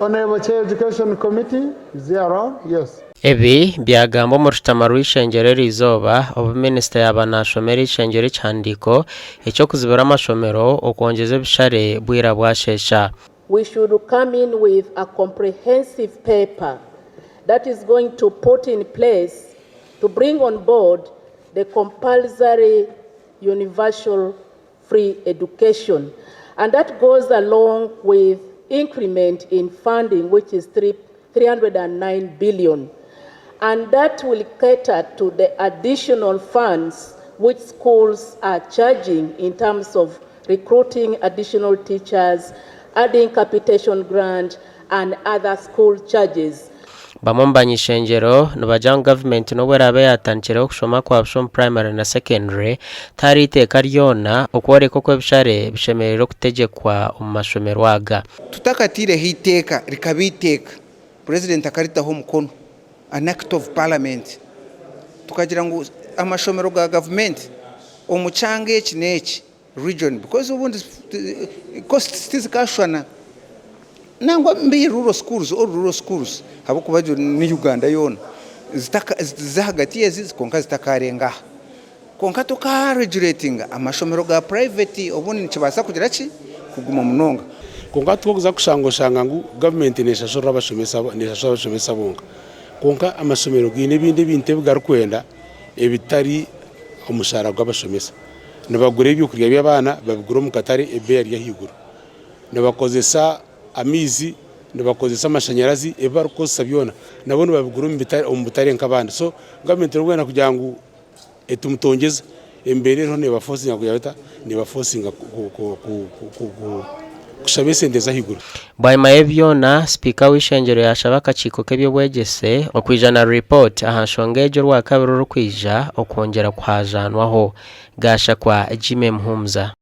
Honorable Chair Education Committee, is he around? Yes. Ebi byagamba mu rutamaro Eishengyero rizoba obuminisita y'ahamashomero Eishengyero cyandiko icyo kuzibura amashomero okongeza bishare bwira bwashesha. We should come in with a comprehensive paper that is going to put in place to bring on board the compulsory universal free education, and that goes along with increment in funding, which is 309 billion, and that will cater to the additional funds which schools are charging in terms of recruiting additional teachers, adding capitation grant and other school charges. Bamombanyi Eishengyero n'abajang government no werabe yatanchira kushoma kwa option primary na secondary tari iteka ryona okwore koko bishare bishemerero kutegekwa mu mashomero aga. Tutakatire hiteka rikabiteka president akaritaho mukono an act of parliament tukagira ngo amashomero ga government omuchange kineki region because ubundi cost stizikashwana nangwa mbi rural schools habo kubajo ni Uganda yona zahagati yazizi konka zitakarenga konka toka regulating amashomero ga private obundi nkibasa kugira ki kuguma munonga konka tukuza kushangoshanga ngo government neshashora abashomesa bonga konka amashomero gine bindi binte bwarukwenda ebitari umushara gw'abashomesa nabagure byo kurya by'abana babigura mu Katari eberi yahigura nabakozesa amizi nabakozesa amashanyarazi ebarukosa byona nabone babigura mu bitari nk'abandi so government rwena kugira ngo etumutongeza embere ro nebafosinga kuyata nebafosinga kushabese ndeza higura Bwaima ebyona speaker w'Eishengyero yashabaka chiko kebyo bwegese okwijana report ahashongejo rwa kabiri rukwija okongera kwajanwaho gasha kwa Jime Mhumza.